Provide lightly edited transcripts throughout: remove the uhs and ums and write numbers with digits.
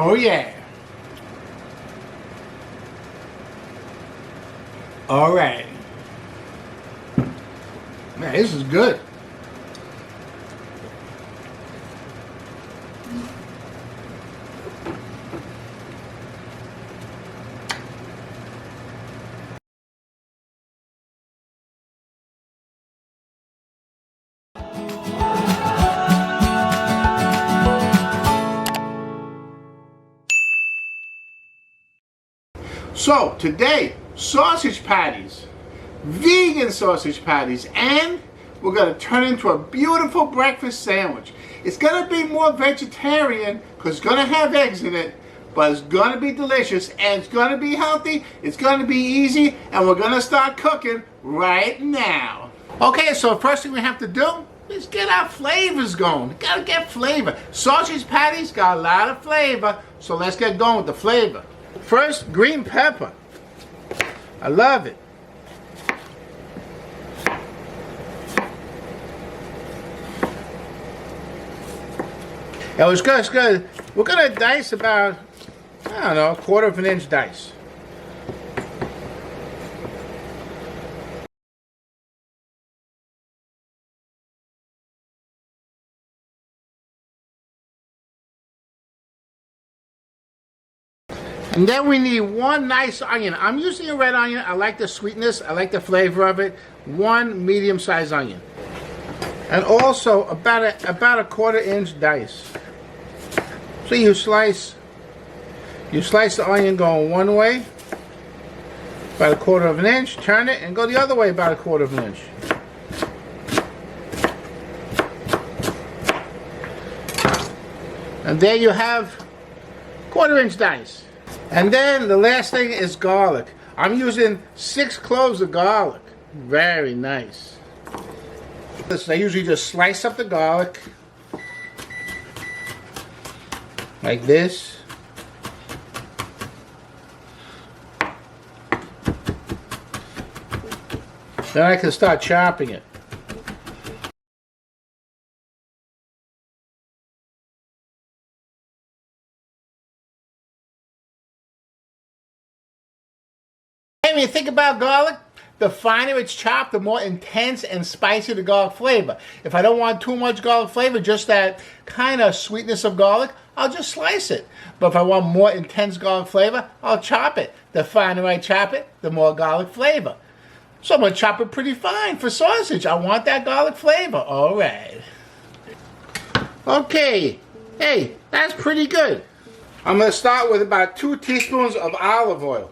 Oh yeah. All right. Man, this is good. So today, sausage patties, vegan sausage patties, and we're going to turn it into a beautiful breakfast sandwich. It's going to be more vegetarian because it's going to have eggs in it, but it's going to be delicious and it's going to be healthy, it's going to be easy, and we're going to start cooking right now. Okay, so the first thing we have to do is get our flavors going. We got to get flavor. Sausage patties got a lot of flavor, so let's get going with the flavor. First, green pepper. I love it. It was good, it's good. We're gonna dice about, I don't know, 1/4 inch dice. And then we need one nice onion. I'm using a red onion. I like the sweetness. I like the flavor of it. One medium-sized onion. And also about a 1/4 inch dice. So you slice the onion going one way, about 1/4 inch, turn it, and go the other way about 1/4 inch. And there you have 1/4 inch dice. And then the last thing is garlic. I'm using 6 cloves of garlic. Very nice. Listen, I usually just slice up the garlic like this. Then I can start chopping it. When you think about garlic, the finer it's chopped, the more intense and spicy the garlic flavor. If I don't want too much garlic flavor, just that kind of sweetness of garlic, I'll just slice it. But if I want more intense garlic flavor, I'll chop it. The finer I chop it, the more garlic flavor. So I'm going to chop it pretty fine for sausage. I want that garlic flavor. All right. Okay. Hey, that's pretty good. I'm going to start with about 2 teaspoons of olive oil.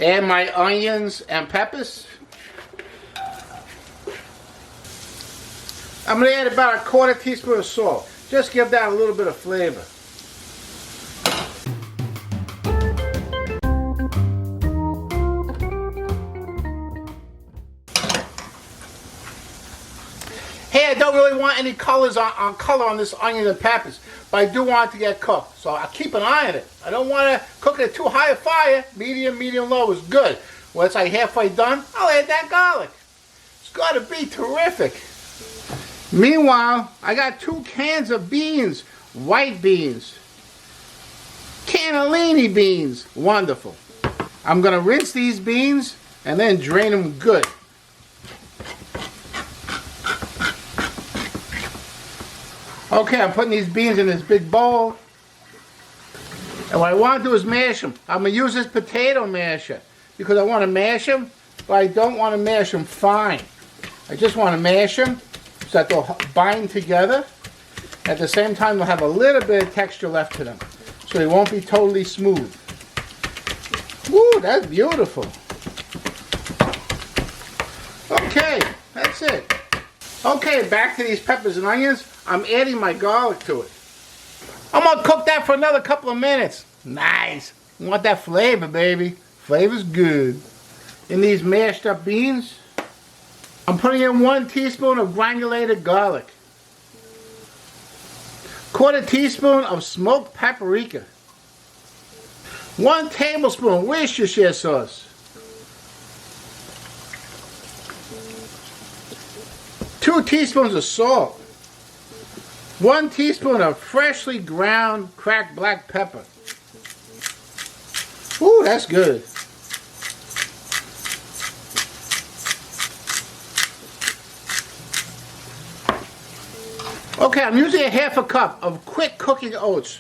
Add my onions and peppers. I'm going to add about a 1/4 teaspoon of salt. Just give that a little bit of flavor. Hey, I don't really want any color on this onion and peppers, but I do want it to get cooked. So I keep an eye on it. I don't want to cook it at too high a fire. Medium low is good. Once I'm halfway done, I'll add that garlic. It's got to be terrific. Meanwhile, I got 2 cans of beans, white beans. Cannellini beans, wonderful. I'm going to rinse these beans and then drain them good. Okay, I'm putting these beans in this big bowl. And what I want to do is mash them. I'm going to use this potato masher because I want to mash them, but I don't want to mash them fine. I just want to mash them so that they'll bind together. At the same time, they'll have a little bit of texture left to them, so they won't be totally smooth. Woo, that's beautiful. Okay, that's it. Okay, back to these peppers and onions. I'm adding my garlic to it. I'm going to cook that for another couple of minutes. Nice. You want that flavor, baby. Flavor's good. In these mashed up beans, I'm putting in 1 teaspoon of granulated garlic. 1/4 teaspoon of smoked paprika. 1 tablespoon Worcestershire sauce. 2 teaspoons of salt. 1 teaspoon of freshly ground cracked black pepper. Ooh, that's good. Okay, I'm using a half a cup of quick cooking oats.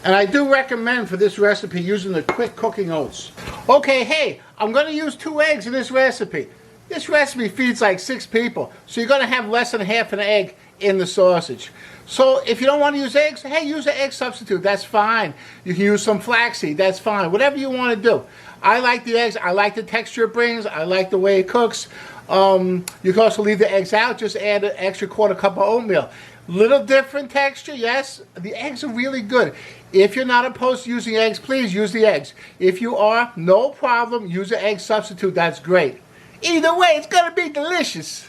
And I do recommend for this recipe using the quick cooking oats. Okay, hey, I'm going to use 2 eggs in this recipe. This recipe feeds like 6 people, so you're going to have less than half an egg in the sausage. So if you don't want to use eggs, hey, use an egg substitute. That's fine. You can use some flaxseed. That's fine. Whatever you want to do. I like the eggs. I like the texture it brings. I like the way it cooks. You can also leave the eggs out. Just add an extra 1/4 cup of oatmeal. Little different texture, yes. The eggs are really good. If you're not opposed to using eggs, please use the eggs. If you are, no problem. Use an egg substitute. That's great. Either way, it's going to be delicious.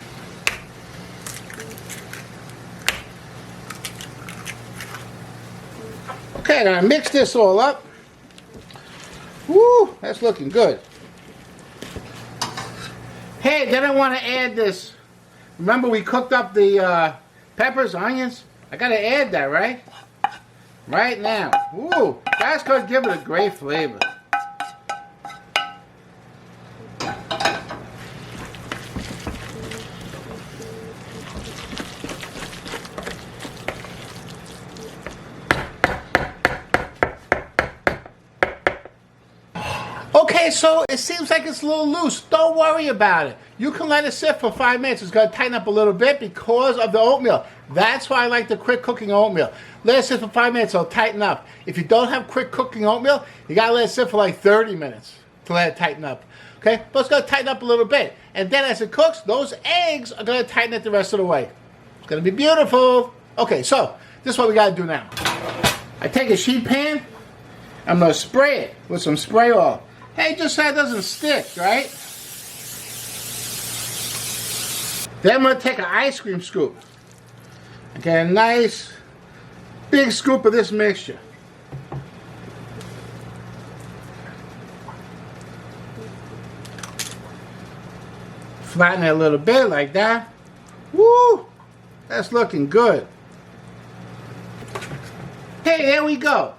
Okay, I'm going to mix this all up. Woo, that's looking good. Hey, then I want to add this. Remember we cooked up the peppers, onions? I got to add that, right? Right now. Ooh, that's going to give it a great flavor. Okay, so it seems like it's a little loose. Don't worry about it. You can let it sit for 5 minutes. It's going to tighten up a little bit because of the oatmeal. That's why I like the quick cooking oatmeal. Let it sit for 5 minutes, it'll tighten up. If you don't have quick cooking oatmeal, you got to let it sit for like 30 minutes to let it tighten up. Okay, but it's going to tighten up a little bit. And then as it cooks, those eggs are going to tighten it the rest of the way. It's going to be beautiful. Okay, so this is what we got to do now. I take a sheet pan. I'm going to spray it with some spray oil. Hey, just so it doesn't stick, right? Then I'm going to take an ice cream scoop. Get a nice big scoop of this mixture. Flatten it a little bit like that. Woo! That's looking good. Hey, there we go.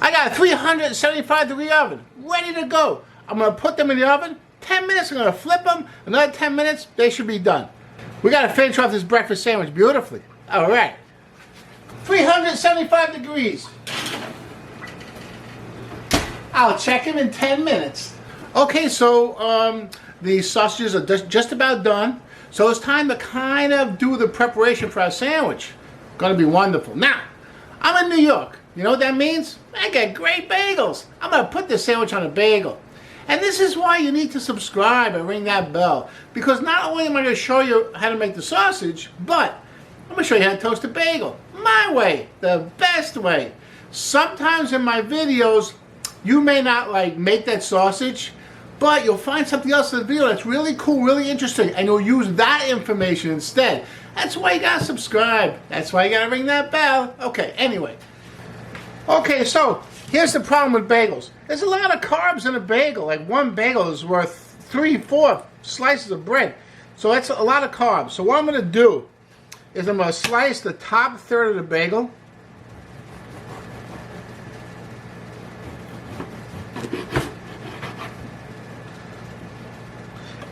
I got a 375-degree oven, ready to go. I'm going to put them in the oven. 10 minutes, I'm going to flip them. Another 10 minutes, they should be done. We got to finish off this breakfast sandwich beautifully. All right. 375 degrees. I'll check them in 10 minutes. Okay, so the sausages are just about done. So it's time to kind of do the preparation for our sandwich. Going to be wonderful. Now, I'm in New York. You know what that means? I got great bagels. I'm going to put this sandwich on a bagel. And this is why you need to subscribe and ring that bell. Because not only am I going to show you how to make the sausage, but I'm going to show you how to toast a bagel. My way, the best way. Sometimes in my videos, you may not like make that sausage, but you'll find something else in the video that's really cool, really interesting, and you'll use that information instead. That's why you got to subscribe. That's why you got to ring that bell. Okay, anyway. Okay, so here's the problem with bagels. There's a lot of carbs in a bagel. Like one bagel is worth 3-4 slices of bread. So that's a lot of carbs. So what I'm going to do is I'm going to slice the top third of the bagel.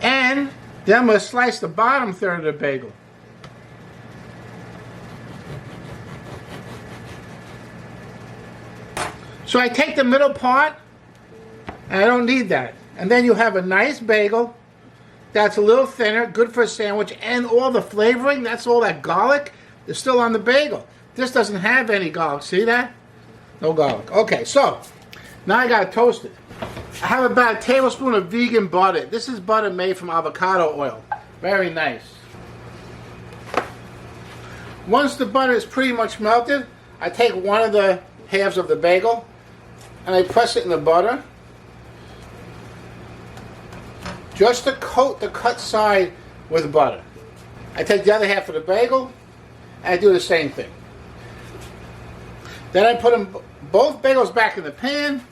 And then I'm going to slice the bottom third of the bagel. So I take the middle part, and I don't need that. And then you have a nice bagel that's a little thinner, good for a sandwich, and all the flavoring, that's all that garlic, is still on the bagel. This doesn't have any garlic, see that? No garlic. Okay, so now I gotta toast it. I have about a tablespoon of vegan butter. This is butter made from avocado oil. Very nice. Once the butter is pretty much melted, I take one of the halves of the bagel and I press it in the butter just to coat the cut side with butter. I take the other half of the bagel and I do the same thing. Then I put them both bagels back in the pan,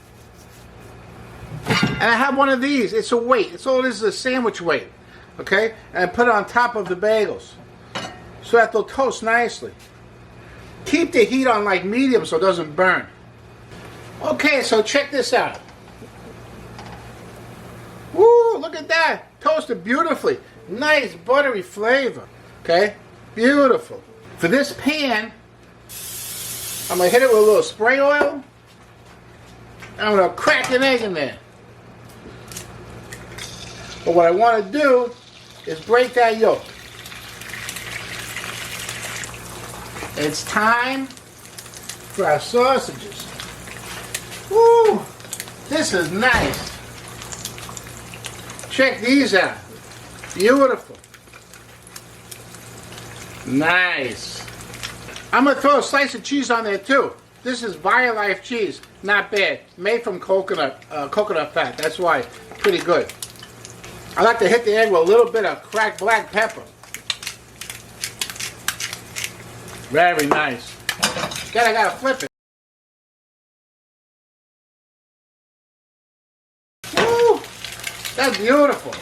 and I have one of these. It's a weight. It's all it is a sandwich weight. Okay? And I put it on top of the bagels so that they'll toast nicely. Keep the heat on like medium so it doesn't burn. Okay, so check this out. Woo, look at that. Toasted beautifully. Nice buttery flavor. Okay, beautiful. For this pan, I'm going to hit it with a little spray oil. I'm going to crack an egg in there. But what I want to do is break that yolk. It's time for our sausages. Woo! This is nice. Check these out. Beautiful. Nice. I'm going to throw a slice of cheese on there too. This is Violife cheese. Not bad. Made from coconut fat. That's why. Pretty good. I like to hit the egg with a little bit of cracked black pepper. Very nice. Then I gotta flip it. Woo! That's beautiful.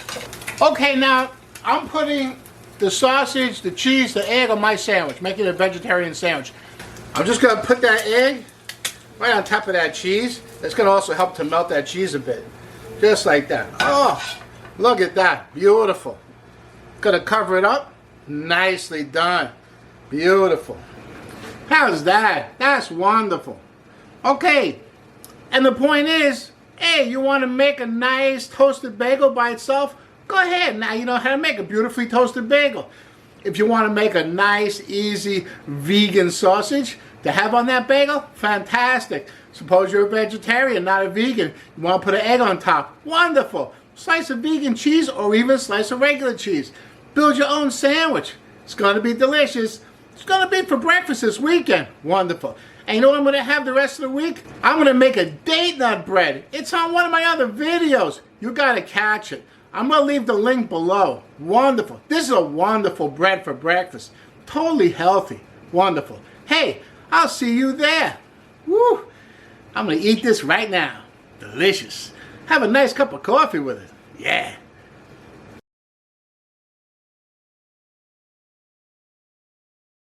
Okay, now I'm putting the sausage, the cheese, the egg on my sandwich, making it a vegetarian sandwich. I'm just gonna put that egg right on top of that cheese. That's gonna also help to melt that cheese a bit. Just like that. Oh, look at that. Beautiful. Gonna cover it up. Nicely done. Beautiful. How's that? That's wonderful. Okay, and the point is, hey, you want to make a nice toasted bagel by itself? Go ahead. Now you know how to make a beautifully toasted bagel. If you want to make a nice, easy vegan sausage to have on that bagel, fantastic. Suppose you're a vegetarian, not a vegan. You want to put an egg on top. Wonderful. Slice of vegan cheese or even slice of regular cheese. Build your own sandwich. It's going to be delicious. It's going to be for breakfast this weekend. Wonderful. And you know what I'm going to have the rest of the week? I'm going to make a date nut bread. It's on one of my other videos. You got to catch it. I'm going to leave the link below. Wonderful. This is a wonderful bread for breakfast. Totally healthy. Wonderful. Hey, I'll see you there. Woo! I'm going to eat this right now. Delicious. Have a nice cup of coffee with it. Yeah.